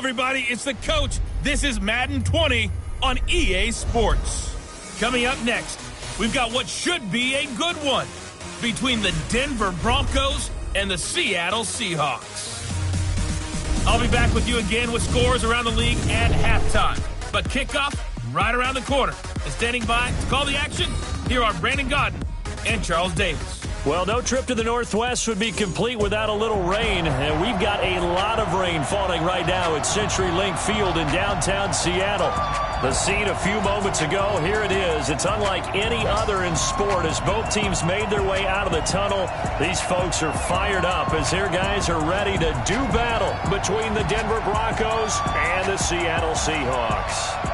everybody. It's the coach. This is Madden 20 on EA Sports. Coming up next, we've got what should be a good one between the Denver Broncos and the Seattle Seahawks. I'll be back with you again with scores around the league at halftime. But kickoff right around the corner. And standing by to call the action, here are Brandon Godden and Charles Davis. Well, no trip to the Northwest would be complete without a little rain, and we've got a lot of rain falling right now at CenturyLink Field in downtown Seattle. The scene a few moments ago, here it is. It's unlike any other in sport as both teams made their way out of the tunnel. These folks are fired up as their guys are ready to do battle between the Denver Broncos and the Seattle Seahawks.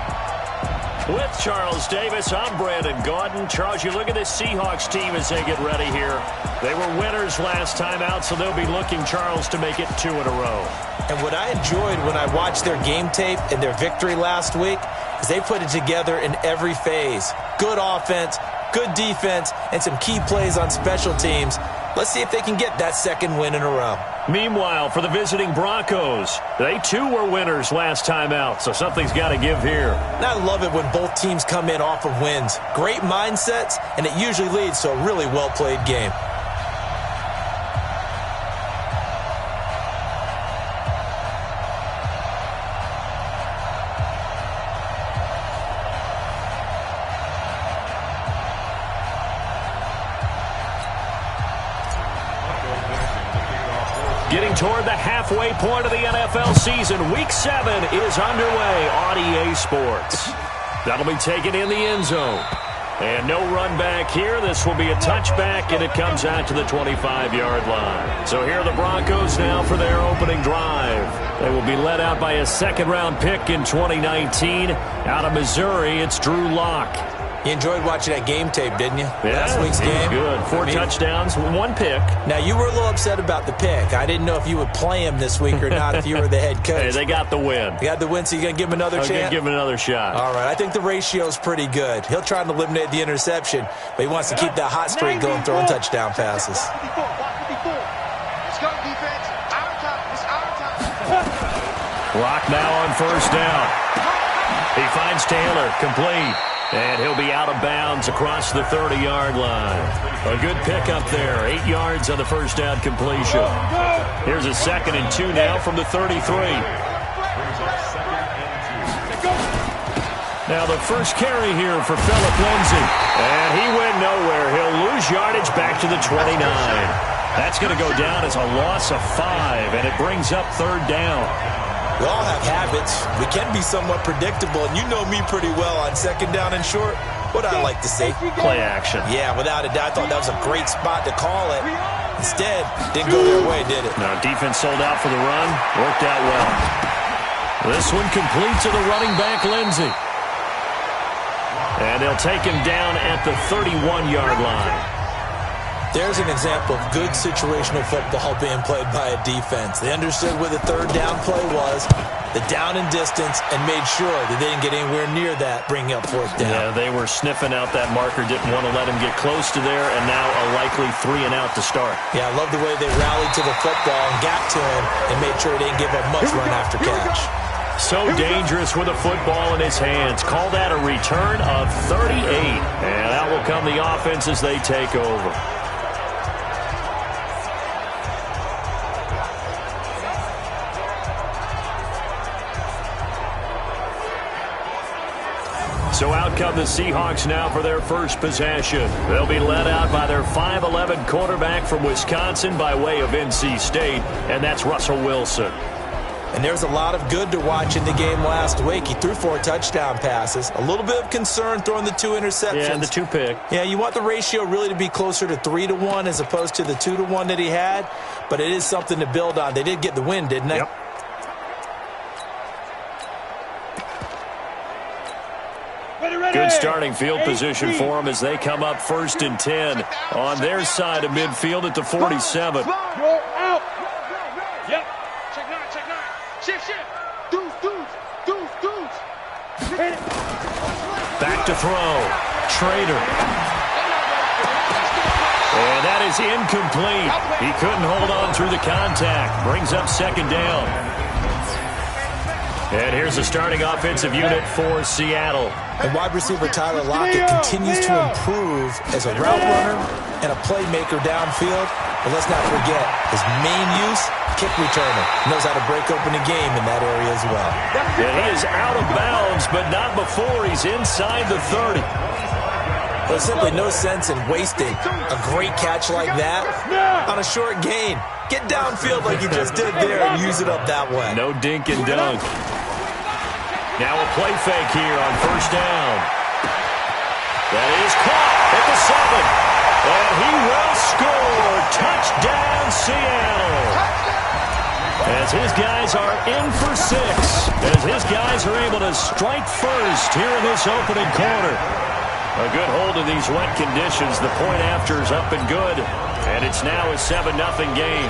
With Charles Davis, I'm Brandon Gaudin. Charles, you look at this Seahawks team as they get ready here. They were winners last time out, so they'll be looking, Charles, to make it 2 in a row. And what I enjoyed when I watched their game tape and their victory last week is they put it together in every phase. Good offense, good defense, and some key plays on special teams. Let's see if they can get that second win in a row. Meanwhile, for the visiting Broncos, they too were winners last time out, so something's got to give here. And I love it when both teams come in off of wins. Great mindsets, and it usually leads to a really well-played game. Getting toward the halfway point of the NFL season, Week 7 is underway on EA Sports. That'll be taken in the end zone. And no run back here. This will be a touchback, and it comes out to the 25-yard line. So here are the Broncos now for their opening drive. They will be led out by a second-round pick in 2019. Out of Missouri, it's Drew Lock. You enjoyed watching that game tape, didn't you? Yeah, last week's game. Good. 4 touchdowns, 1 pick. Now, you were a little upset about the pick. I didn't know if you would play him this week or not if you were the head coach. Hey, they got the win. They got the win, so you're going to give him another chance? I'm going to give him another shot. All right. I think the ratio's pretty good. He'll try to eliminate the interception, but he wants to keep that hot streak going, throwing touchdown passes. Let's go, defense. Our time. It's our time. Lock now on first down. He finds Taylor, complete. And he'll be out of bounds across the 30-yard line. A good pickup there. 8 yards on the first down completion. Here's a 2nd and 2 now from the 33. Now the first carry here for Phillip Lindsay. And he went nowhere. He'll lose yardage back to the 29. That's going to go down as a loss of 5, and it brings up 3rd down. We all have habits. We can be somewhat predictable, and you know me pretty well on 2nd down and short. What I like to see? Play action. Yeah, without a doubt. I thought that was a great spot to call it. Instead, didn't go their way, did it? No, defense sold out for the run. Worked out well. This one complete to the running back, Lindsay. And they'll take him down at the 31-yard line. There's an example of good situational football being played by a defense. They understood where the 3rd down play was, the down and distance, and made sure that they didn't get anywhere near that, bringing up 4th down. Yeah, they were sniffing out that marker, didn't want to let him get close to there, and now a likely 3 and out to start. Yeah, I love the way they rallied to the football and got to him and made sure they didn't give up much run after catch. So dangerous with a football in his hands. Call that a return of 38. And out will come the offense as they take over. So out come the Seahawks now for their first possession. They'll be led out by their 5'11 quarterback from Wisconsin by way of NC State, and that's Russell Wilson. And there's a lot of good to watch in the game last week. He threw 4 touchdown passes. A little bit of concern throwing the 2 interceptions. Yeah, and the 2 pick. Yeah, you want the ratio really to be closer to 3-1 as opposed to the 2-1 that he had, but it is something to build on. They did get the win, didn't they? Yep. Good starting field position for them as they come up 1st and 10 on their side of midfield at the 47. Go out. Yep. Check 9, check 9. Shift. Deuce. Back to throw. Trader. And that is incomplete. He couldn't hold on through the contact. Brings up 2nd down. And here's the starting offensive unit for Seattle. And wide receiver Tyler Lockett continues to improve as a route runner and a playmaker downfield. But let's not forget, his main use, kick returner. Knows how to break open a game in that area as well. And he is out of bounds, but not before he's inside the 30. There's simply no sense in wasting a great catch like that on a short gain. Get downfield like you just did there and use it up that way. No dink and dunk. Now a play fake here on first down. That is caught at the 7. And he will score. Touchdown, Seattle. As his guys are in for 6. As his guys are able to strike first here in this opening quarter. A good hold in these wet conditions. The point after is up and good. And it's now a 7-0 game.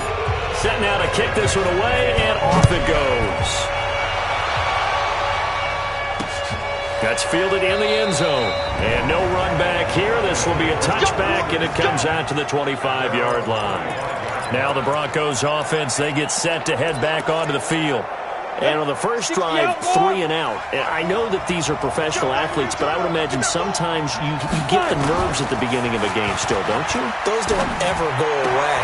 Setting out to kick this one away, and off it goes. That's fielded in the end zone. And no run back here. This will be a touchback, and it comes out to the 25-yard line. Now the Broncos offense, they get set to head back onto the field. And on the first drive, 3 and out. I know that these are professional athletes, but I would imagine sometimes you get the nerves at the beginning of a game still, don't you? Those don't ever go away.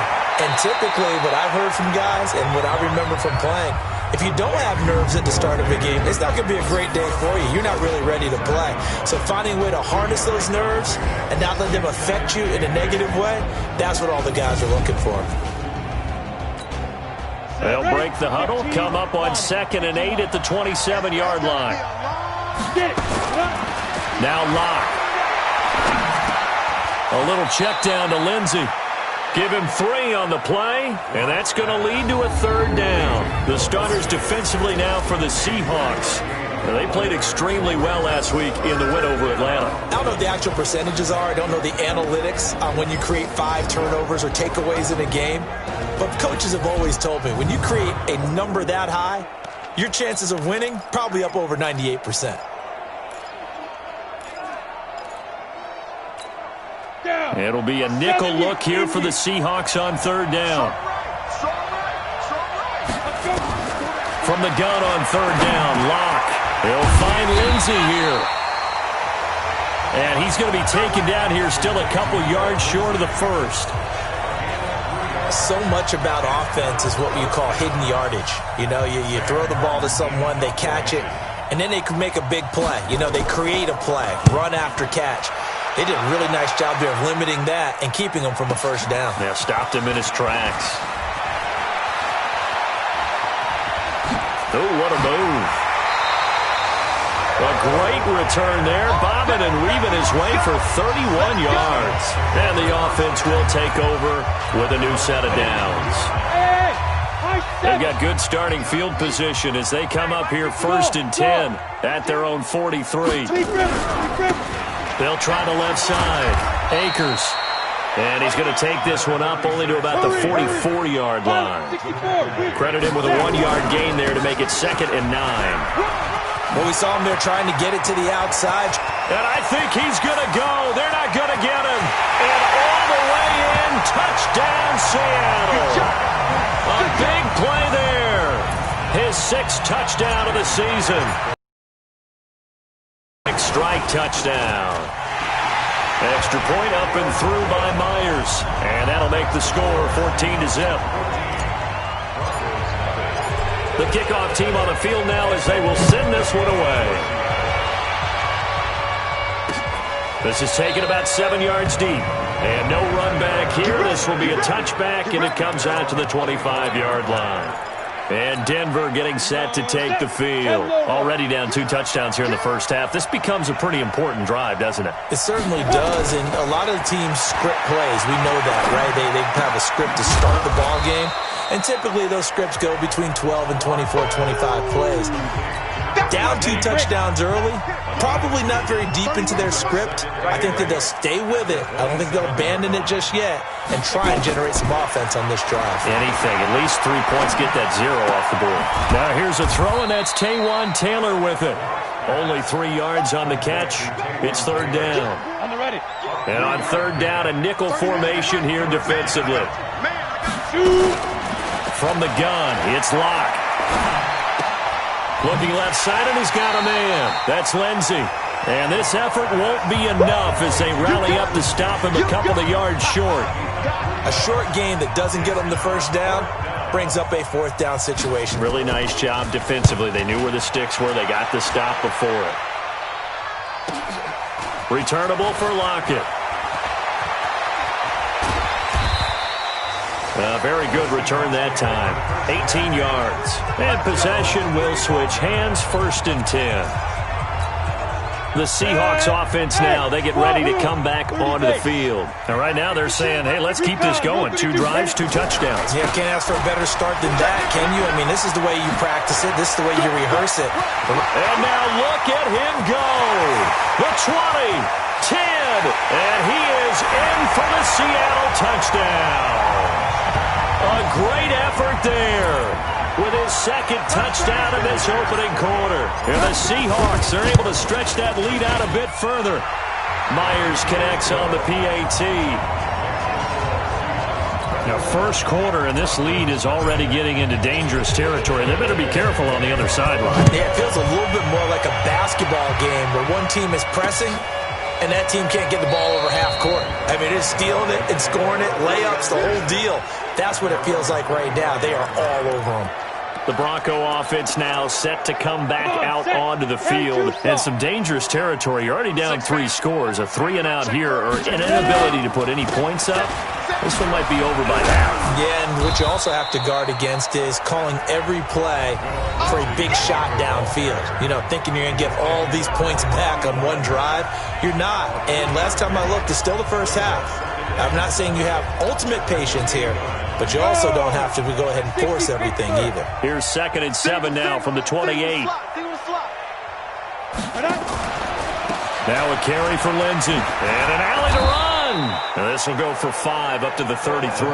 And typically what I've heard from guys and what I remember from playing, if you don't have nerves at the start of a game, it's not going to be a great day for you. You're not really ready to play. So finding a way to harness those nerves and not let them affect you in a negative way, that's what all the guys are looking for. They'll break the huddle, come up on 2nd and 8 at the 27-yard line. Now Locke. A little check down to Lindsey. Give him 3 on the play, and that's going to lead to a 3rd down. The starters defensively now for the Seahawks. They played extremely well last week in the win over Atlanta. I don't know what the actual percentages are. I don't know the analytics on when you create 5 turnovers or takeaways in a game. But coaches have always told me, when you create a number that high, your chances of winning probably up over 98%. It'll be a nickel look here for the Seahawks on 3rd down. From the gun on 3rd down, Locke. He'll find Lindsey here. And he's going to be taken down here still a couple yards short of the 1st. So much about offense is what you call hidden yardage. You know, you throw the ball to someone, they catch it, and then they can make a big play. You know, they create a play, run after catch. They did a really nice job there of limiting that and keeping him from a 1st down. Yeah, stopped him in his tracks. Oh, what a move. A great return there, bobbing and weaving his way for 31 yards. And the offense will take over with a new set of downs. They've got good starting field position as they come up here 1st and 10 at their own 43. They'll try the left side. Akers. And he's going to take this one up only to about the 44-yard line. Credit him with a 1-yard gain there to make it 2nd and 9. Well, we saw him there trying to get it to the outside. And I think he's going to go. They're not going to get him. And all the way in, touchdown Seattle. A big play there. His 6th touchdown of the season. Strike touchdown. Extra point up and through by Myers. And that'll make the score 14-0. The kickoff team on the field now as they will send this one away. This is taken about 7 yards deep. And no run back here. This will be a touchback, and it comes out to the 25-yard line. And Denver getting set to take the field. Already down 2 touchdowns here in the first half. This becomes a pretty important drive, doesn't it? It certainly does, and a lot of the teams script plays. We know that, right? They have a script to start the ball game, and typically those scripts go between 12 and 24, 25 plays. Down 2 touchdowns early, probably not very deep into their script. I think that they'll stay with it. I don't think they'll abandon it just yet and try and generate some offense on this drive. Anything. At least 3 points, get that 0 off the board. Now here's a throw, and that's Taywan Taylor with it. Only 3 yards on the catch. It's 3rd down. On the ready. And on 3rd down, a nickel formation here defensively. From the gun, it's Locke. Looking left side, and he's got a man. That's Lindsey. And this effort won't be enough as they rally up to stop him a couple of yards short. A short game that doesn't get them the first down brings up a fourth down situation. Really nice job defensively. They knew where the sticks were. They got the stop before it. Returnable for Lockett. A very good return that time. 18 yards. And possession will switch hands, 1st and 10. The Seahawks offense now, they get ready to come back onto the field. And right now they're saying, hey, let's keep this going. 2 drives, 2 touchdowns. Yeah, can't ask for a better start than that, can you? I mean, this is the way you practice it. This is the way you rehearse it. And now look at him go. The 20, 10, and he is in for the Seattle touchdown. A great effort there with his 2nd touchdown of this opening quarter. And the Seahawks are able to stretch that lead out a bit further. Myers connects on the PAT. Now, first quarter, and this lead is already getting into dangerous territory. They better be careful on the other sideline. Yeah, it feels a little bit more like a basketball game where one team is pressing and that team can't get the ball over half court. I mean, it's stealing it and scoring it, layups, the whole deal. That's what it feels like right now. They are all over them. The Bronco offense now set to come back out onto the field. And some dangerous territory. You're already down 3 scores. A 3-and-out here or an inability to put any points up. This one might be over by half. Yeah, and what you also have to guard against is calling every play for a big shot downfield. You know, thinking you're going to get all these points back on one drive. You're not. And last time I looked, it's still the first half. I'm not saying you have ultimate patience here, but you also don't have to go ahead and force everything either. Here's 2nd and 7 now from the 28. Now a carry for Lindsey. And an alley to run. And this will go for 5 up to the 33.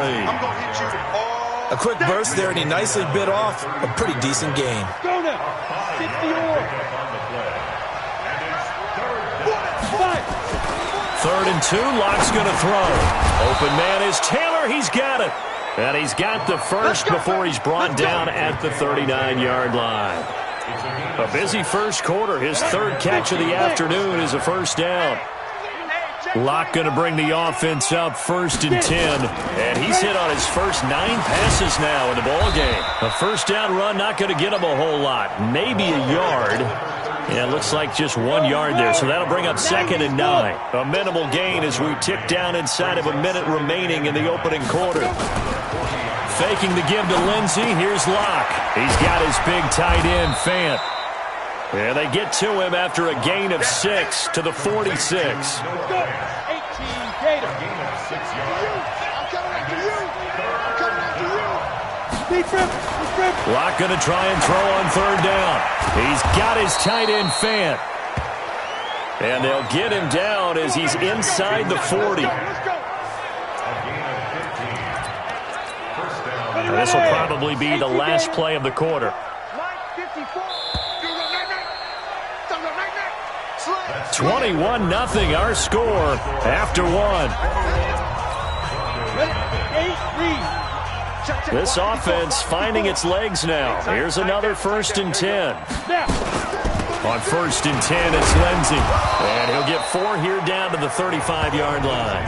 A quick burst there, and he nicely bit off a pretty decent gain. Go now. 3rd and 2. Lock's going to throw. Open man is Taylor. He's got it. And he's got the first before he's brought down at the 39-yard line. A busy first quarter. His 3rd catch of the afternoon is a first down. Locke going to bring the offense up 1st and 10. And he's hit on his first 9 passes now in the ballgame. A first down run not going to get him a whole lot. Maybe a yard. Yeah, it looks like just 1 yard there. So that'll bring up 2nd and 9. A minimal gain as we tick down inside of a minute remaining in the opening quarter. Faking the give to Lindsey. Here's Locke. He's got his big tight end, Fant. And they get to him after a gain of 6 to the 46. 18 Gator. Locke going to try and throw on 3rd down. He's got his tight end, Fant. And they'll get him down as he's inside the 40. This will probably be the last play of the quarter. 21-0 our score after 1. This offense finding its legs now. Here's another 1st and 10. On 1st and 10, it's Lindsey. And he'll get 4 here down to the 35-yard line.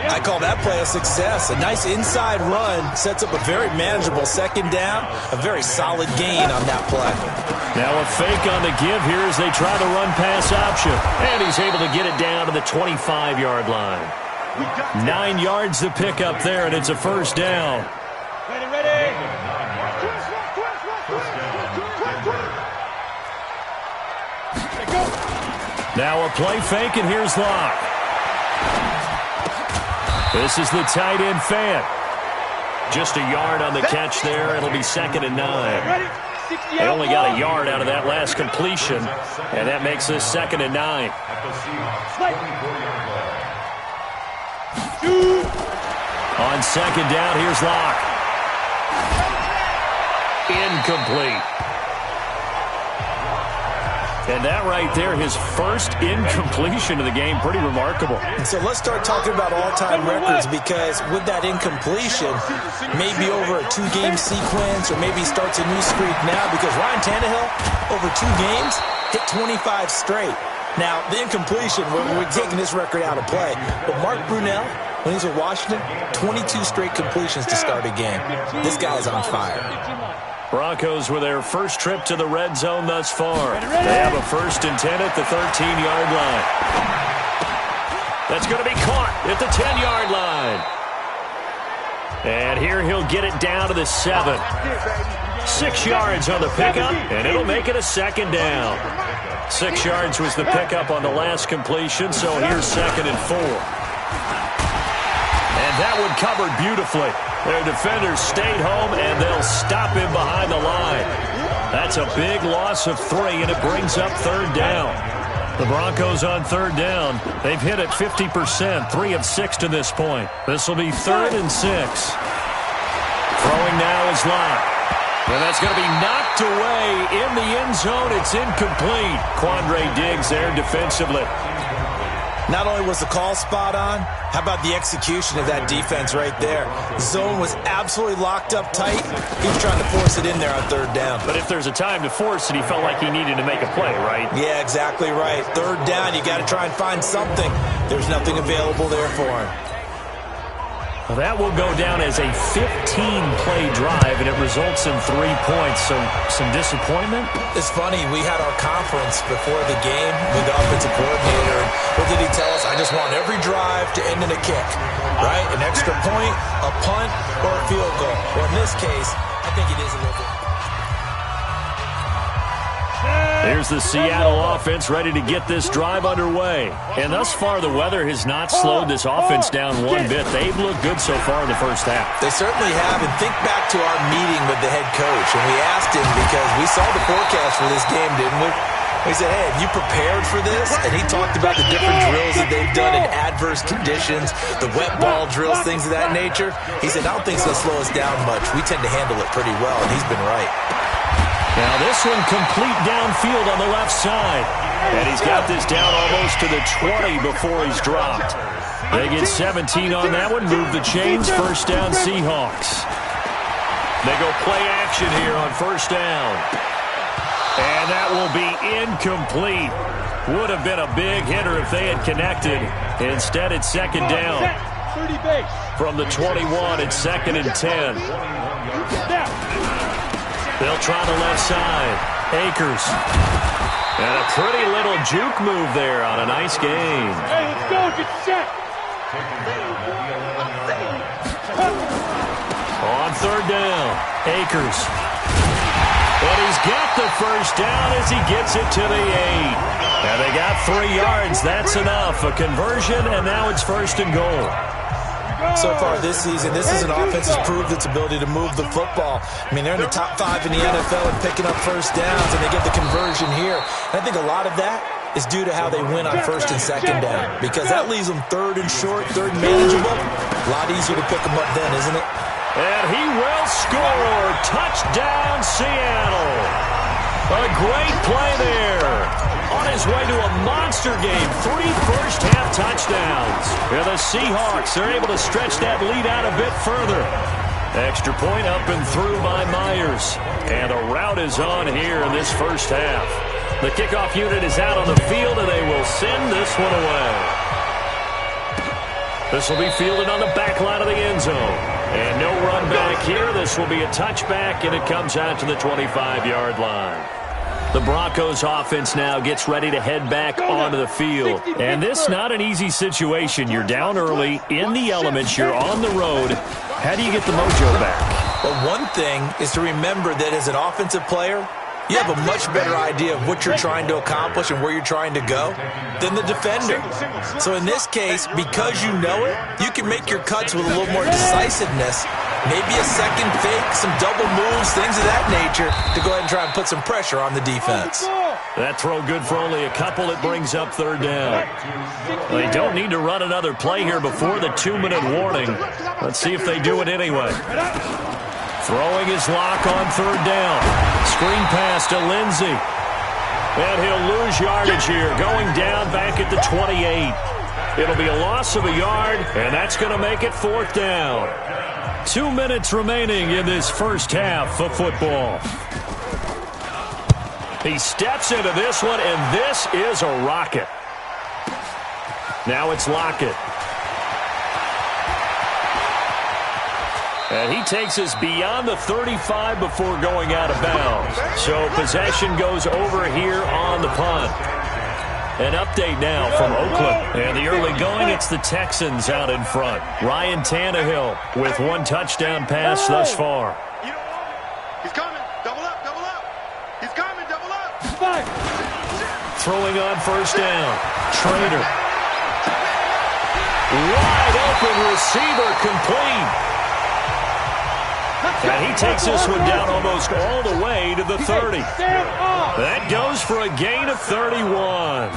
I call that play a success. A nice inside run sets up a very manageable 2nd down. A very solid gain on that play. Now a fake on the give here as they try the run-pass option. And he's able to get it down to the 25-yard line. 9 yards to pick up there, and it's a first down. Ready. Now a play fake, and here's Locke. This is the tight end, Fant. Just a yard on the catch there. It'll be 2nd and 9. They only got a yard out of that last completion, and that makes this 2nd and 9. On 2nd down, here's Locke. Incomplete. And that right there, his first incompletion of the game, pretty remarkable. So let's start talking about all-time records, because with that incompletion, maybe over a 2-game sequence, or maybe starts a new streak now, because Ryan Tannehill, over 2 games, hit 25 straight. Now, the incompletion, we're taking this record out of play, but Mark Brunell, when he's with Washington, 22 straight completions to start a game. This guy's on fire. Broncos with their first trip to the red zone thus far. They have a 1st and 10 at the 13-yard line. That's going to be caught at the 10-yard line. And here he'll get it down to the 7. 6 yards on the pickup, and it'll make it a 2nd down. 6 yards was the pickup on the last completion, so here's 2nd and 4. And that one covered beautifully. Their defenders stayed home, and they'll stop him behind the line. That's a big loss of 3, and it brings up 3rd down. The Broncos on 3rd down. They've hit it 50%, 3 of 6 to this point. This will be 3rd and 6. Throwing now is Lott. And that's going to be knocked away in the end zone. It's incomplete. Quandre Diggs there defensively. Not only was the call spot on, how about the execution of that defense right there? The zone was absolutely locked up tight. He was trying to force it in there on 3rd down. But if there's a time to force it, he felt like he needed to make a play, right? Yeah, exactly right. 3rd down, you got to try and find something. There's nothing available there for him. Well, that will go down as a 15-play drive, and it results in 3 points. So some disappointment? It's funny. We had our conference before the game with the offensive coordinator. And what did he tell us? I just want every drive to end in a kick, right? An extra point, a punt, or a field goal. Well, in this case, I think it is a little bit. Here's the Seattle offense ready to get this drive underway. And thus far, the weather has not slowed this offense down one bit. They've looked good so far in the first half. They certainly have. And think back to our meeting with the head coach. And we asked him, because we saw the forecast for this game, didn't we? We said, hey, have you prepared for this? And he talked about the different drills that they've done in adverse conditions, the wet ball drills, things of that nature. He said, I don't think it's going to slow us down much. We tend to handle it pretty well, and he's been right. Now this one complete downfield on the left side. And he's got this down almost to the 20 before he's dropped. They get 17 on that one, move the chains, 1st down Seahawks. They go play action here on 1st down. And that will be incomplete. Would have been a big hitter if they had connected. Instead, it's 2nd down. From the 21, it's 2nd and 10. They'll try the left side. Akers. And a pretty little juke move there on a nice game. Hey, let's go. Get set. On 3rd down, Akers. But he's got the 1st down as he gets it to the 8. And they got 3 yards. That's enough. A conversion, and now it's 1st and goal. So far this season, this is an offense that's proved its ability to move the football. I mean, they're in the top 5 in the NFL and picking up 1st downs, and they get the conversion here. And I think a lot of that is due to how they win on 1st and 2nd down, because that leaves them 3rd and short, 3rd and manageable. A lot easier to pick them up then, isn't it? And he will score. Touchdown, Seattle. A great play there. On his way to a monster game, 3 first-half touchdowns. And the Seahawks are able to stretch that lead out a bit further. Extra point up and through by Myers. And the route is on here in this first half. The kickoff unit is out on the field, and they will send this one away. This will be fielded on the back line of the end zone. And no run back here. This will be a touchback, and it comes out to the 25-yard line. The Broncos offense now gets ready to head back onto the field. And this not an easy situation. You're down early, in the elements, you're on the road. How do you get the mojo back? Well, one thing is to remember that as an offensive player, you have a much better idea of what you're trying to accomplish and where you're trying to go than the defender. So in this case, because you know it, you can make your cuts with a little more decisiveness. Maybe a second fake, some double moves, things of that nature to go ahead and try and put some pressure on the defense. That throw good for only a couple. It brings up 3rd down. They don't need to run another play here before the 2-minute warning. Let's see if they do it anyway. Throwing his lock on 3rd down. Screen pass to Lindsey. And he'll lose yardage here, going down back at the 28. It'll be a loss of a yard, and that's going to make it 4th down. 2 minutes remaining in this first half of football. He steps into this one, and this is a rocket. Now it's Lockett. And he takes us beyond the 35 before going out of bounds. So possession goes over here on the punt. An update now from Oakland. And the early going, it's the Texans out in front. Ryan Tannehill with 1 touchdown pass thus far. He's coming. Double up, double up. He's coming, double up. Throwing on 1st down. Trader. Wide open receiver complete. And he takes this one down almost all the way to the 30. That goes for a gain of 31.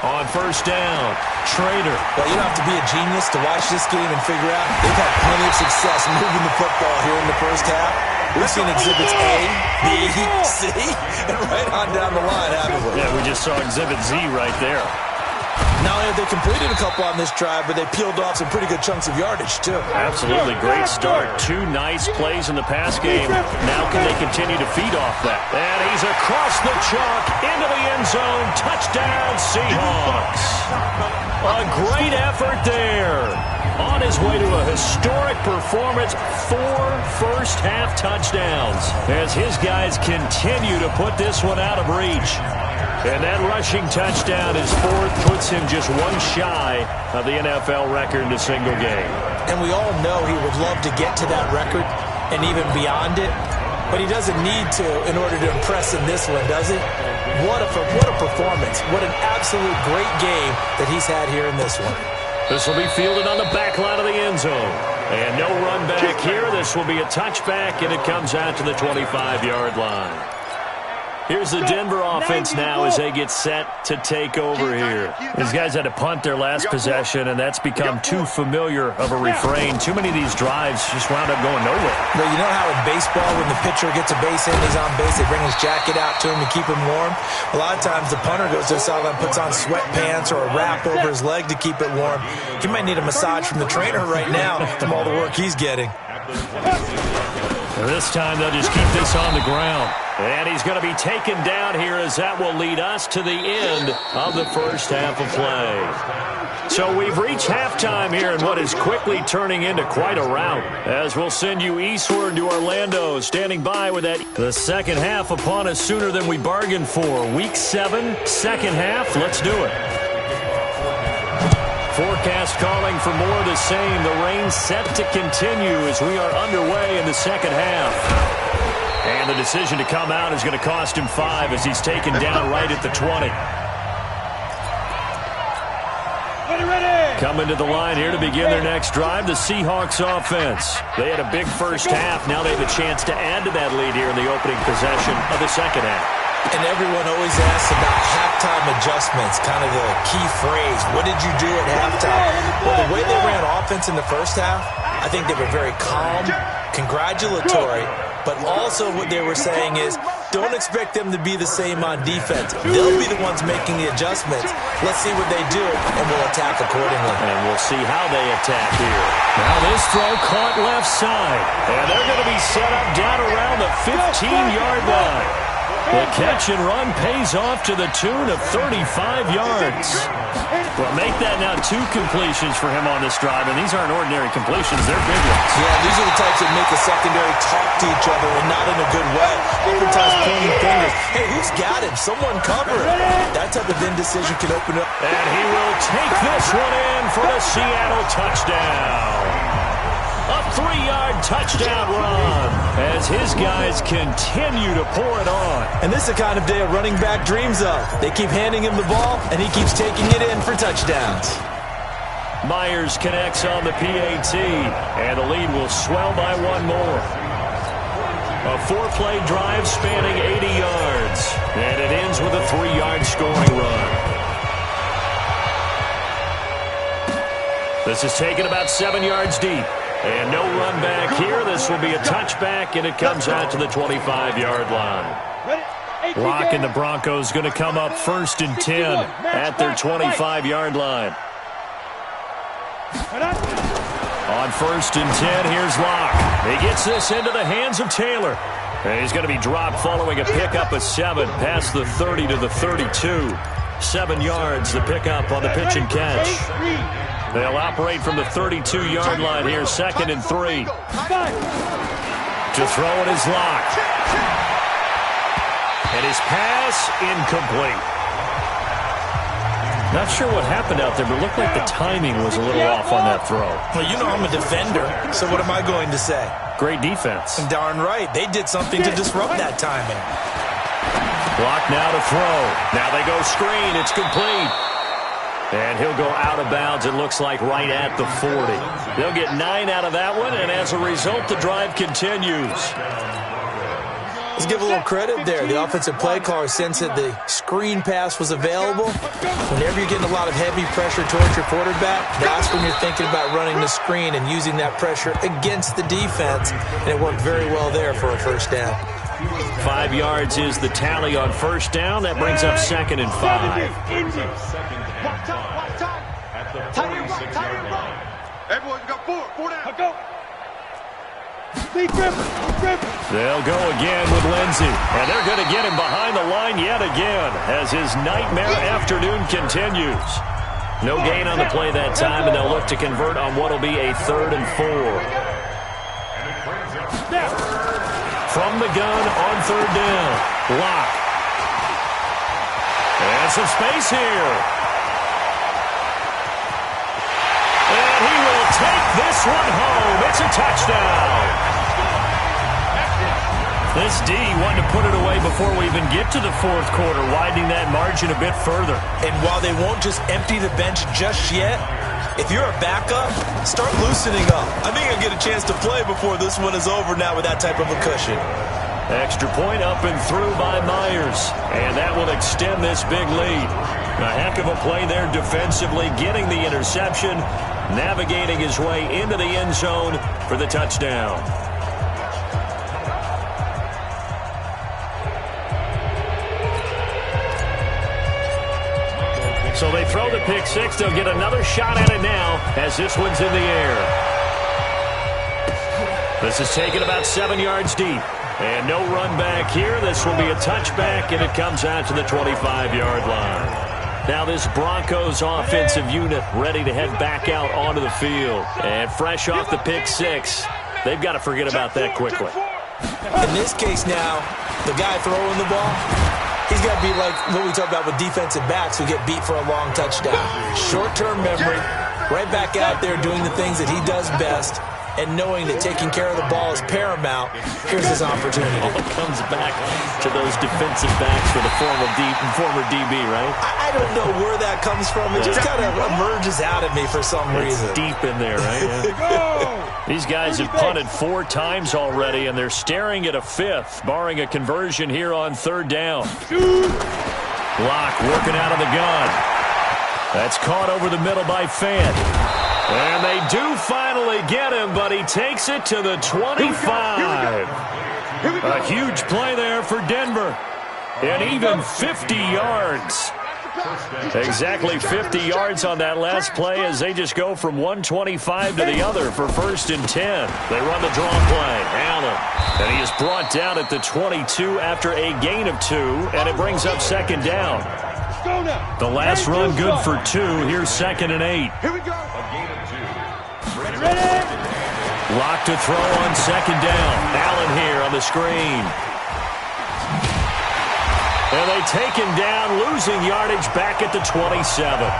On 1st down, Trader. Well, you don't have to be a genius to watch this game and figure out they've had plenty of success moving the football here in the first half. We've seen exhibits A, B, C, and right on down the line, haven't we? Yeah, we just saw exhibit Z right there. Not only have they completed a couple on this drive, but they peeled off some pretty good chunks of yardage, too. Absolutely great start. 2 nice plays in the pass game. Now can they continue to feed off that? And he's across the chalk into the end zone. Touchdown, Seahawks. A great effort there. On his way to a historic performance, 4 first-half touchdowns as his guys continue to put this one out of reach. And that rushing touchdown, his 4th, puts him just 1 shy of the NFL record in a single game. And we all know he would love to get to that record and even beyond it, but he doesn't need to in order to impress in this one, does he? What a performance. What an absolute great game that he's had here in this one. This will be fielded on the back line of the end zone. And no run back here. This will be a touchback, and it comes out to the 25-yard line. Here's the Denver offense now as they get set to take over here. These guys had to punt their last possession, and that's become too familiar of a refrain. Too many of these drives just wound up going nowhere. But you know how in baseball, when the pitcher gets a base hit and he's on base, they bring his jacket out to him to keep him warm? A lot of times the punter goes to the sideline, puts on sweatpants or a wrap over his leg to keep it warm. He might need a massage from the trainer right now from all the work he's getting. And this time they'll just keep this on the ground. And he's going to be taken down here as that will lead us to the end of the first half of play. So we've reached halftime here in what is quickly turning into quite a rout. As we'll send you eastward to Orlando, standing by with that. The second half upon us sooner than we bargained for. Week 7, second half. Let's do it. Forecast calling for more of the same. The rain set to continue as we are underway in the second half. And the decision to come out is going to cost him 5 as he's taken down right at the 20. Coming to the line here to begin their next drive, the Seahawks offense. They had a big first half. Now they have a chance to add to that lead here in the opening possession of the second half. And everyone always asks about halftime adjustments, kind of the key phrase. What did you do at halftime? Well, the way they ran offense in the first half, I think they were very calm, congratulatory, but also what they were saying is, don't expect them to be the same on defense. They'll be the ones making the adjustments. Let's see what they do, and we'll attack accordingly. And we'll see how they attack here. Now this throw caught left side. And they're going to be set up down around the 15-yard line. The catch and run pays off to the tune of 35 yards. Well, make that now 2 completions for him on this drive, and these aren't ordinary completions. They're big ones. Yeah, these are the types that make a secondary talk to each other, and not in a good way. Oftentimes pointing fingers. Hey, who's got him? Someone cover it. That type of indecision can open up. And he will take this one in for the Seattle touchdown. A 3-yard touchdown run as his guys continue to pour it on. And this is the kind of day a running back dreams of. They keep handing him the ball, and he keeps taking it in for touchdowns. Myers connects on the PAT, and the lead will swell by 1 more. A 4-play drive spanning 80 yards, and it ends with a 3-yard scoring run. This is taken about 7 yards deep. And no run back here. This will be a touchback, and it comes out to the 25-yard line. Locke and the Broncos going to come up 1st and 10 at their 25-yard line. On 1st and 10, here's Locke. He gets this into the hands of Taylor. And he's going to be dropped following a pickup of 7 past the 30 to the 32. 7 yards, the pickup on the pitch and catch. They'll operate from the 32-yard line here, 2nd and 3. To throw it is Locke. And his pass incomplete. Not sure what happened out there, but it looked like the timing was a little off on that throw. Well, you know I'm a defender, so what am I going to say? Great defense. And darn right. They did something to disrupt that timing. Locke now to throw. Now they go screen. It's complete. And he'll go out of bounds, it looks like, right at the 40. They'll get 9 out of that one, and as a result, the drive continues. Let's give a little credit there. The offensive play caller sensed that the screen pass was available. Whenever you're getting a lot of heavy pressure towards your quarterback, that's when you're thinking about running the screen and using that pressure against the defense. And it worked very well there for a 1st down. 5 yards is the tally on 1st down. That brings up 2nd and 5. Everyone got 4 down. Go. They'll go again with Lindsey. And they're going to get him behind the line yet again as his nightmare afternoon continues. No gain on the play that time, and they'll look to convert on what will be a 3rd and 4. From the gun on 3rd down. Locke. And some space here. And he will take this one home. It's a touchdown. This D wanted to put it away before we even get to the 4th quarter, widening that margin a bit further. And while they won't just empty the bench just yet, if you're a backup, start loosening up. I think I'll get a chance to play before this one is over now with that type of a cushion. Extra point up and through by Myers. And that will extend this big lead. A heck of a play there defensively, getting the interception, navigating his way into the end zone for the touchdown. So they throw the pick 6. They'll get another shot at it now as this one's in the air. This is taken about 7 yards deep. And no run back here. This will be a touchback, and it comes out to the 25-yard line. Now this Broncos offensive unit ready to head back out onto the field. And fresh off the pick 6, they've got to forget about that quickly. In this case now, the guy throwing the ball, he's got to be like what we talk about with defensive backs who get beat for a long touchdown. Short-term memory, right back out there doing the things that he does best, and knowing that taking care of the ball is paramount. Here's his opportunity. All comes back to those defensive backs for the former DB, right? I don't know where that comes from. It just kind of emerges out at me for some reason. It's deep in there, right? Yeah. These guys have punted 4 times already, and they're staring at a 5th, barring a conversion here on 3rd down. Locke working out of the gun. That's caught over the middle by Fant. And they do finally get him, but he takes it to the 25. A huge play there for Denver. And even 50 yards. Exactly 50 yards on that last play as they just go from 125 to the other for 1st and 10. They run the draw play. Allen. And he is brought down at the 22 after a gain of 2, and it brings up 2nd down. The last run good for 2. Here's 2nd and 8. Here we go. Locke to throw on 2nd down. Allen here on the screen. And they take him down, losing yardage back at the 27.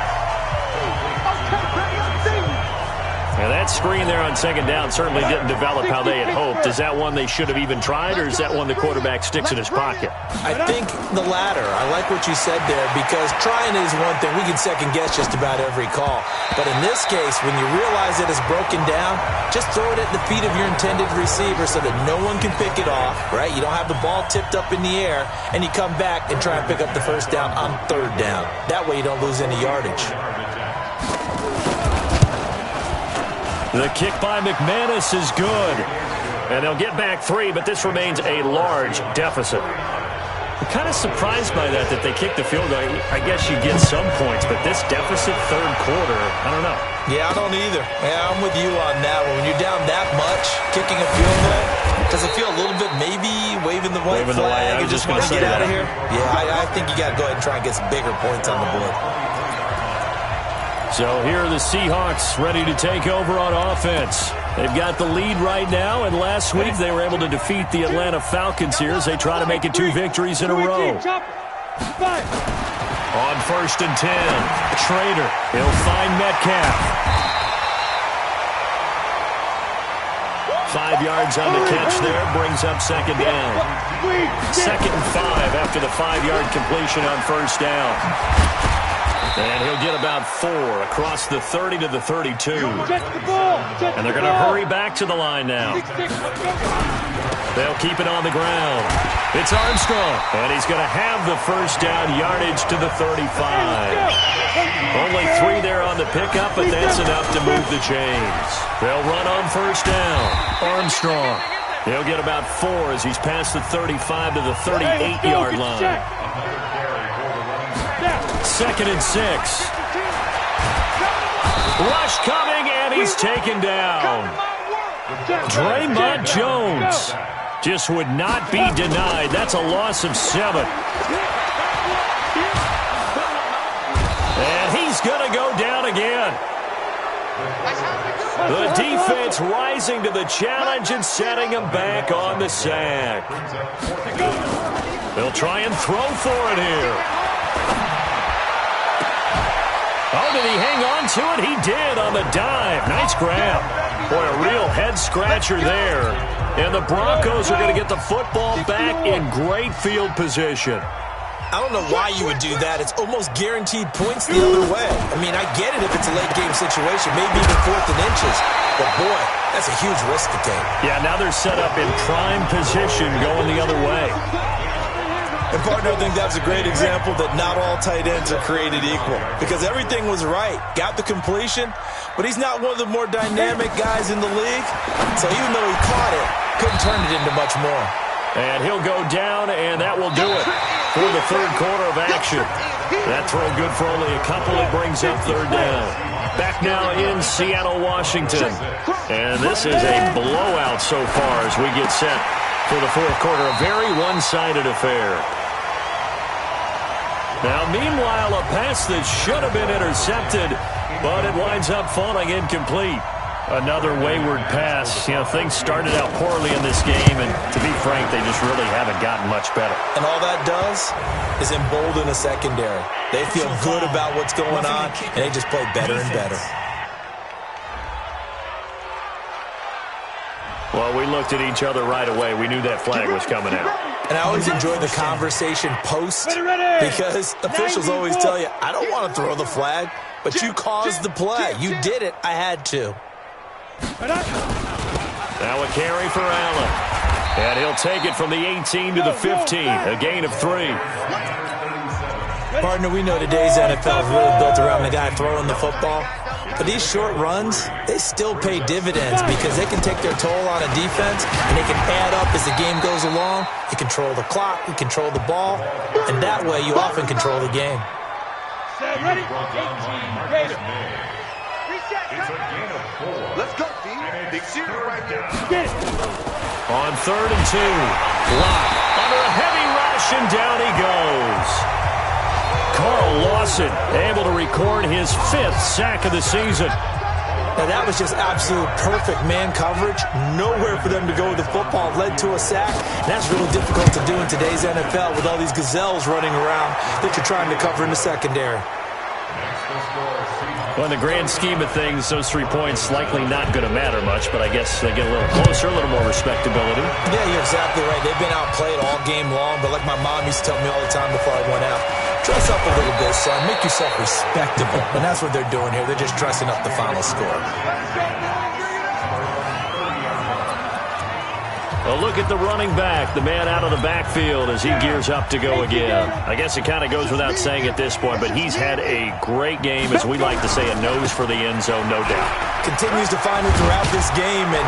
And that screen there on 2nd down certainly didn't develop how they had hoped. Is that one they should have even tried, or is that one the quarterback sticks in his pocket? I think the latter. I like what you said there, because trying is one thing. We can second-guess just about every call. But in this case, when you realize that it's broken down, just throw it at the feet of your intended receiver so that no one can pick it off, right? You don't have the ball tipped up in the air, and you come back and try and pick up the 1st down on 3rd down. That way you don't lose any yardage. The kick by McManus is good. And they'll get back 3, but this remains a large deficit. I'm kind of surprised by that they kicked the field goal. I guess you get some points, but this deficit third quarter, I don't know. Yeah, I don't either. Yeah, I'm with you on that one. When you're down that much, kicking a field goal, does it feel a little bit maybe waving the white flag and just want to get out of here? Yeah, I think you got to go ahead and try and get some bigger points on the board. So here are the Seahawks ready to take over on offense. They've got the lead right now, and last week they were able to defeat the Atlanta Falcons here as they try to make it 2 victories in a row. On 1st and 10, Trader. He'll find Metcalf. 5 yards on the catch there, brings up 2nd down. 2nd and 5 after the 5-yard completion on 1st down. And he'll get about 4 across the 30 to the 32. And they're going to hurry back to the line now. They'll keep it on the ground. It's Armstrong. And he's going to have the 1st down yardage to the 35. Only 3 there on the pickup, but that's enough to move the chains. They'll run on 1st down. Armstrong. He'll get about 4 as he's past the 35 to the 38-yard line. 2nd and 6. Rush coming, and he's taken down. Draymond Jones just would not be denied. That's a loss of 7. And he's going to go down again. The defense rising to the challenge and setting him back on the sack. They'll try and throw for it here. Oh, did he hang on to it? He did on the dive. Nice grab. Boy, a real head-scratcher there. And the Broncos are going to get the football back in great field position. I don't know why you would do that. It's almost guaranteed points the other way. I mean, I get it if it's a late-game situation, maybe even 4th and inches. But, boy, that's a huge risk to take. Yeah, now they're set up in prime position going the other way. And, partner, I think that's a great example that not all tight ends are created equal. Because everything was right. Got the completion, but he's not one of the more dynamic guys in the league. So even though he caught it, couldn't turn it into much more. And he'll go down, and that will do it for the third quarter of action. That throw good for only a couple. It brings up 3rd down. Back now in Seattle, Washington. And this is a blowout so far as we get set for the 4th quarter. A very one-sided affair. Now, meanwhile, a pass that should have been intercepted, but it winds up falling incomplete. Another wayward pass. You know, things started out poorly in this game, and to be frank, they just really haven't gotten much better. And all that does is embolden a secondary. They feel good about what's going on, and they just play better and better. Well, we looked at each other right away. We knew that flag was coming out. And I always enjoy the conversation post because officials always tell you, I don't want to throw the flag, but you caused the play. You did it. I had to. Now a carry for Allen. And he'll take it from the 18 to the 15. A gain of 3. Partner, we know today's NFL is really built around the guy throwing the football. But these short runs, they still pay dividends because they can take their toll on a defense and they can add up as the game goes along. You control the clock, you control the ball, and that way you often control the game. Ready? Let's go, D. Big series right there. Get it. On 3rd and 2. Lock under a heavy rush, and down he goes. Carl Lawson able to record his 5th sack of the season. Now that was just absolute perfect man coverage. Nowhere for them to go with the football. Led to a sack. And that's really difficult to do in today's NFL with all these gazelles running around that you're trying to cover in the secondary. Well, in the grand scheme of things, those 3 points likely not going to matter much, but I guess they get a little closer, a little more respectability. Yeah, you're exactly right. They've been outplayed all game long, but like my mom used to tell me all the time before I went out, dress up a little bit, son. Make yourself respectable. And that's what they're doing here. They're just dressing up the final score. Well, look at the running back, the man out of the backfield as he gears up to go again. I guess it kind of goes without saying at this point, but he's had a great game, as we like to say, a nose for the end zone, no doubt. Continues to find it throughout this game, and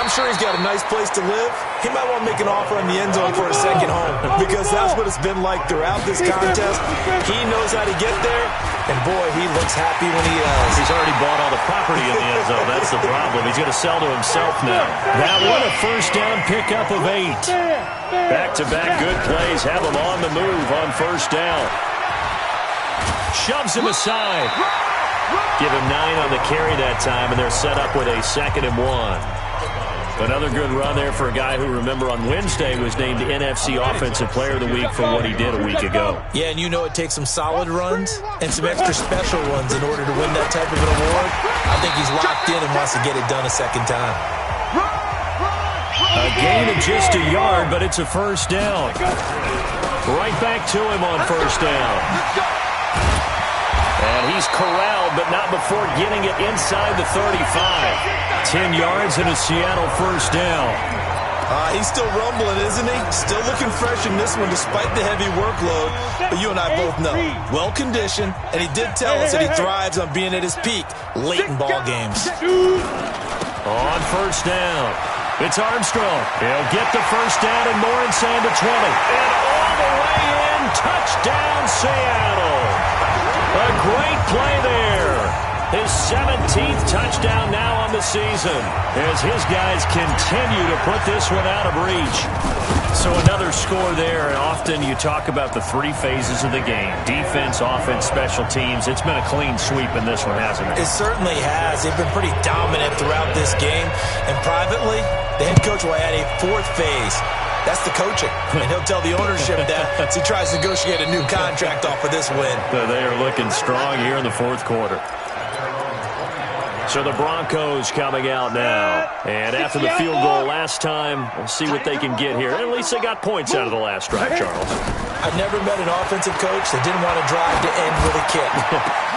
I'm sure he's got a nice place to live. He might want to make an offer on the end zone for a second home because that's what it's been like throughout this contest. He knows how to get there, and boy, he looks happy when he does. He's already bought all the property in the end zone. That's the problem. He's going to sell to himself now. That one, a first down pickup of 8. Back-to-back good plays have him on the move on first down. Shoves him aside. Give him 9 on the carry that time, and they're set up with a 2nd and 1. Another good run there for a guy who, remember, on Wednesday was named NFC Offensive Player of the Week for what he did a week ago. Yeah, and you know it takes some solid runs and some extra special ones in order to win that type of an award. I think he's locked in and wants to get it done a second time. A gain of just a yard, but it's a first down. Right back to him on first down. And he's corralled, but not before getting it inside the 35. 10 yards and a Seattle first down. He's still rumbling, isn't he? Still looking fresh in this one despite the heavy workload. But you and I both know, well-conditioned, and he did tell us that he thrives on being at his peak late in ball games. On first down, it's Armstrong. He'll get the first down and more inside the 20. And all the way in, touchdown Seattle. A great play there. His 17th touchdown now on the season as his guys continue to put this one out of reach. So another score there, and often you talk about the 3 phases of the game. Defense, offense, special teams. It's been a clean sweep in this one, hasn't it? It certainly has. They've been pretty dominant throughout this game. And privately, the head coach will add a 4th phase. That's the coaching. And he'll tell the ownership that as he tries to negotiate a new contract off of this win. They are looking strong here in the 4th quarter. So the Broncos coming out now. And after the field goal last time, we'll see what they can get here. At least they got points out of the last drive, Charles. I've never met an offensive coach that didn't want to drive to end with a kick.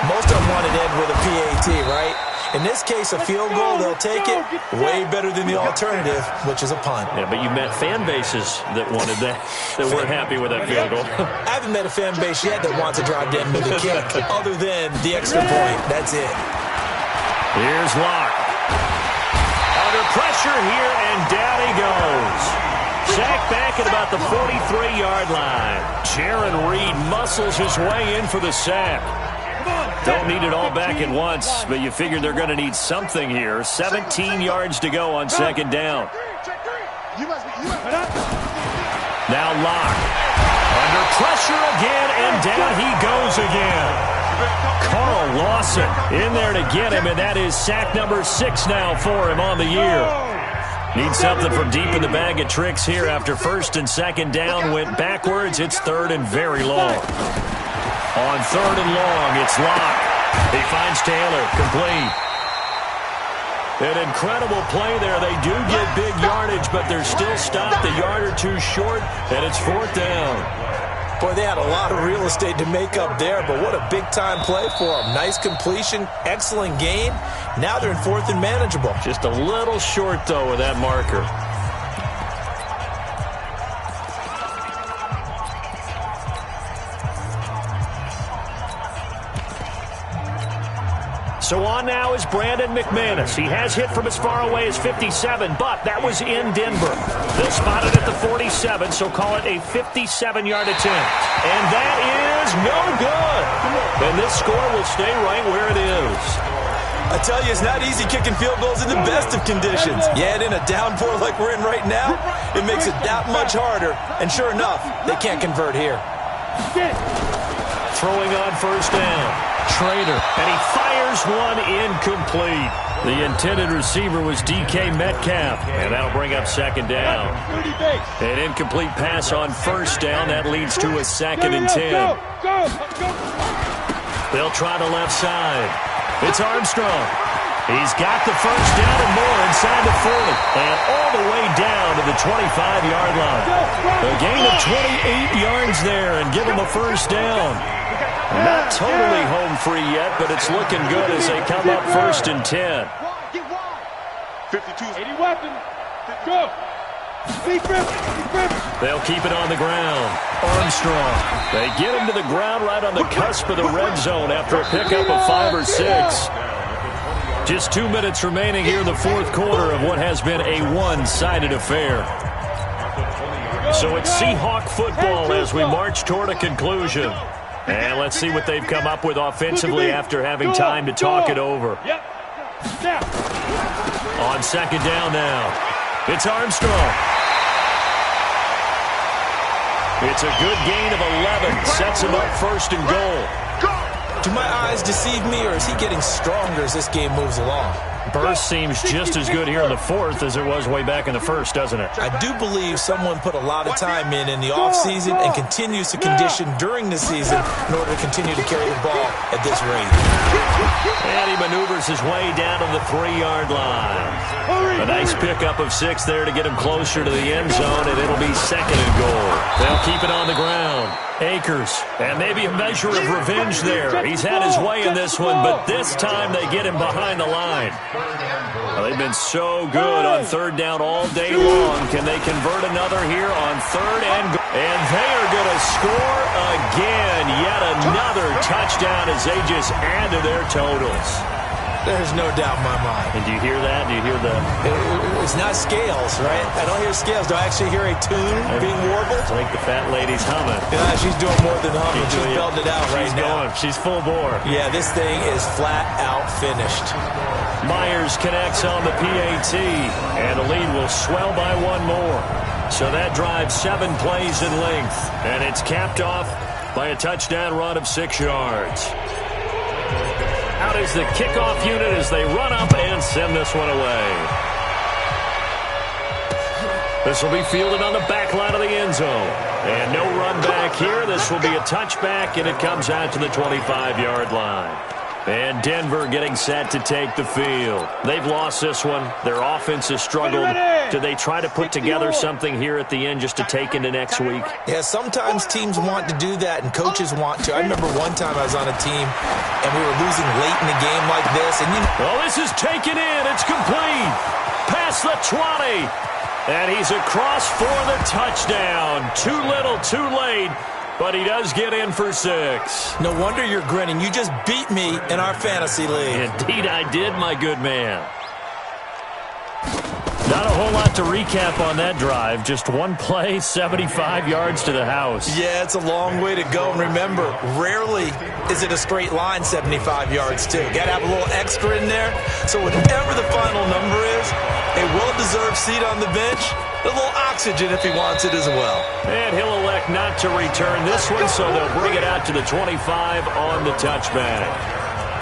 Most of them wanted to end with a PAT, right? In this case, a field goal, they'll take it. Way better than the alternative, which is a punt. Yeah, but you met fan bases that wanted that weren't happy with that field goal. I haven't met a fan base yet that wants to drive to end with a kick, other than the extra point. That's it. Here's Locke. Under pressure here, and down he goes. Sacked back at about the 43-yard line. Jaron Reed muscles his way in for the sack. Don't need it all back at once, but you figure they're going to need something here. 17 yards to go on 2nd down. Now Locke. Under pressure again, and down he goes again. Carl Lawson in there to get him, and that is sack number 6 now for him on the year. Needs something from deep in the bag of tricks here after 1st and 2nd down. Went backwards. It's 3rd and very long. On 3rd and long, it's Locke. He finds Taylor, complete. An incredible play there. They do get big yardage, but they're still stopped a yard or 2 short, and it's 4th down. Boy, they had a lot of real estate to make up there, but what a big-time play for them. Nice completion, excellent gain. Now they're in 4th and manageable. Just a little short, though, with that marker. So on now is Brandon McManus. He has hit from as far away as 57, but that was in Denver. They'll spot it at the 47, so call it a 57-yard attempt. And that is no good. And this score will stay right where it is. I tell you, it's not easy kicking field goals in the best of conditions. Yet in a downpour like we're in right now, it makes it that much harder. And sure enough, they can't convert here. Throwing on first down. Trader, and he fires one incomplete. The intended receiver was DK Metcalf, and that'll bring up 2nd down. An incomplete pass on first down. That leads to a 2nd and 10. They'll try the left side. It's Armstrong. He's got the first down and more inside the 40, and all the way down to the 25-yard line. A gain of 28 yards there, and give him a first down. Not totally home free yet, but it's looking good as they come up 1st and 10. 52. 80 weapon. Go. They'll keep it on the ground. Armstrong. They get him to the ground right on the cusp of the red zone after a pickup of 5 or 6. Just 2 minutes remaining here in the fourth quarter of what has been a one-sided affair. So it's Seahawk football as we march toward a conclusion. And let's see what they've come up with offensively after having time to talk it over. On second down now, it's Armstrong. It's a good gain of 11. Sets him up first and goal. Do my eyes deceive me, or is he getting stronger as this game moves along? Burst seems just as good here in the fourth as it was way back in the first, doesn't it? I do believe someone put a lot of time in the offseason and continues to condition during the season in order to continue to carry the ball at this rate. And he maneuvers his way down to the 3-yard line. A nice pickup of 6 there to get him closer to the end zone, and it'll be second and goal. They'll keep it on the ground. Akers, and maybe a measure of revenge there. He's had his way in this one, but this time they get him behind the line. Well, they've been so good on third down all day long. Can they convert another here on third and goal? And they are going to score again. Yet another touchdown as they just add to their totals. There's no doubt in my mind. And do you hear that? Do you hear the... It's not scales, right? I don't hear scales. Do I actually hear a tune being warbled? I think the fat lady's humming. Yeah, she's doing more than humming. She's belting it out right now. She's full bore. Yeah, this thing is flat out finished. Myers connects on the PAT, and the lead will swell by one more. So that drives 7 plays in length, and it's capped off by a touchdown run of 6 yards. Out is the kickoff unit as they run up and send this one away. This will be fielded on the back line of the end zone. And no run back here. This will be a touchback, and it comes out to the 25-yard line. And Denver getting set to take the field. They've lost this one. Their offense has struggled. Do they try to put together something here at the end just to take into next week? Yeah, sometimes teams want to do that and coaches want to. I remember one time I was on a team and we were losing late in the game like this. And well, this is taken in. It's complete. Past the 20. And he's across for the touchdown. Too little, too late. But he does get in for 6. No wonder you're grinning. You just beat me in our fantasy league. Indeed I did, my good man. Not a whole lot to recap on that drive. Just one play, 75 yards to the house. Yeah, it's a long way to go. And remember, rarely is it a straight line 75 yards, too. Got to have a little extra in there. So whatever the final number is, a well-deserved seat on the bench, a little oxygen if he wants it as well. And he'll elect not to return this one, so they'll bring it out to the 25 on the touchback.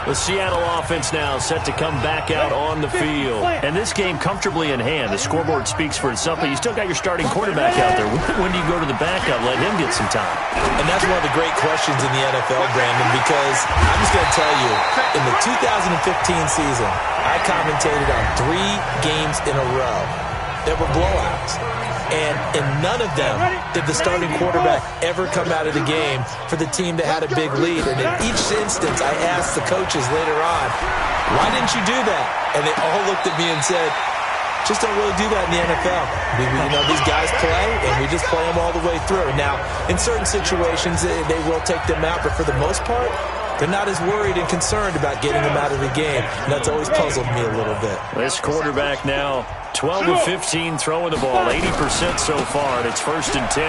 The Seattle offense now set to come back out on the field. And this game comfortably in hand. The scoreboard speaks for itself, but you still got your starting quarterback out there. When do you go to the backup? Let him get some time. And that's one of the great questions in the NFL, Brandon, because I'm just going to tell you, in the 2015 season, I commentated on 3 games in a row that were blowouts. And in none of them did the starting quarterback ever come out of the game for the team that had a big lead. And in each instance, I asked the coaches later on, why didn't you do that? And they all looked at me and said, just don't really do that in the NFL. These guys play, and we just play them all the way through. Now, in certain situations, they will take them out, but for the most part, they're not as worried and concerned about getting them out of the game. And that's always puzzled me a little bit. This quarterback now 12 of 15 throwing the ball, 80% so far, and it's first and 10.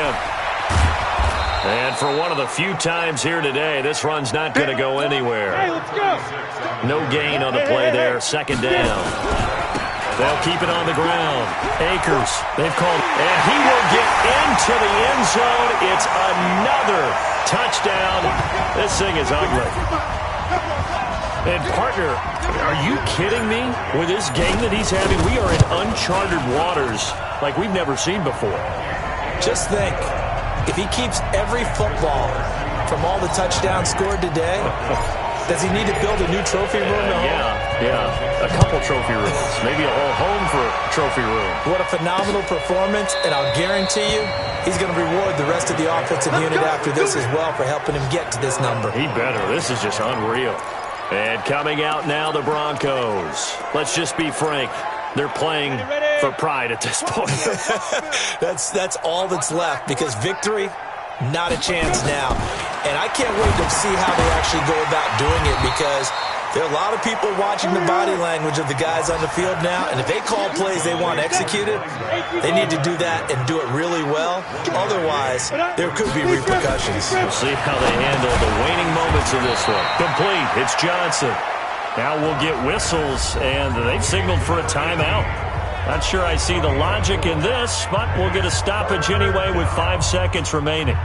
And for one of the few times here today, this run's not going to go anywhere. No gain on the play there, second down. They'll keep it on the ground. Akers, they've called, and he will get into the end zone. It's another touchdown. This thing is ugly. And, partner, are you kidding me? With this game that he's having, we are in uncharted waters like we've never seen before. Just think, if he keeps every football from all the touchdowns scored today, does he need to build a new trophy room? Yeah. A couple trophy rooms. Maybe a whole home for a trophy room. What a phenomenal performance, and I'll guarantee you he's going to reward the rest of the offensive unit after this as well for helping him get to this number. He better. This is just unreal. And coming out now, the Broncos. Let's just be frank. They're playing for pride at this point. That's all that's left, because victory, not a chance now. And I can't wait to see how they actually go about doing it, because There are a lot of people watching the body language of the guys on the field now, and if they call plays they want executed, they need to do that and do it really well. Otherwise, there could be repercussions. We'll see how they handle the waning moments of this one. Complete. It's Johnson. Now we'll get whistles, and they've signaled for a timeout. Not sure I see the logic in this, but we'll get a stoppage anyway with 5 seconds remaining.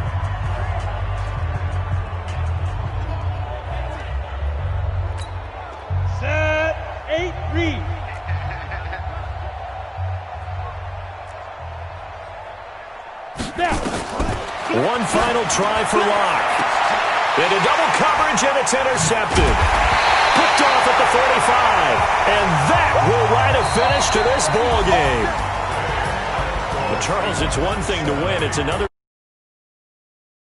One final try for Locke. Into double coverage, and it's intercepted. Picked off at the 45. And that will write a finish to this ball game. Well, Charles, it's one thing to win. It's another.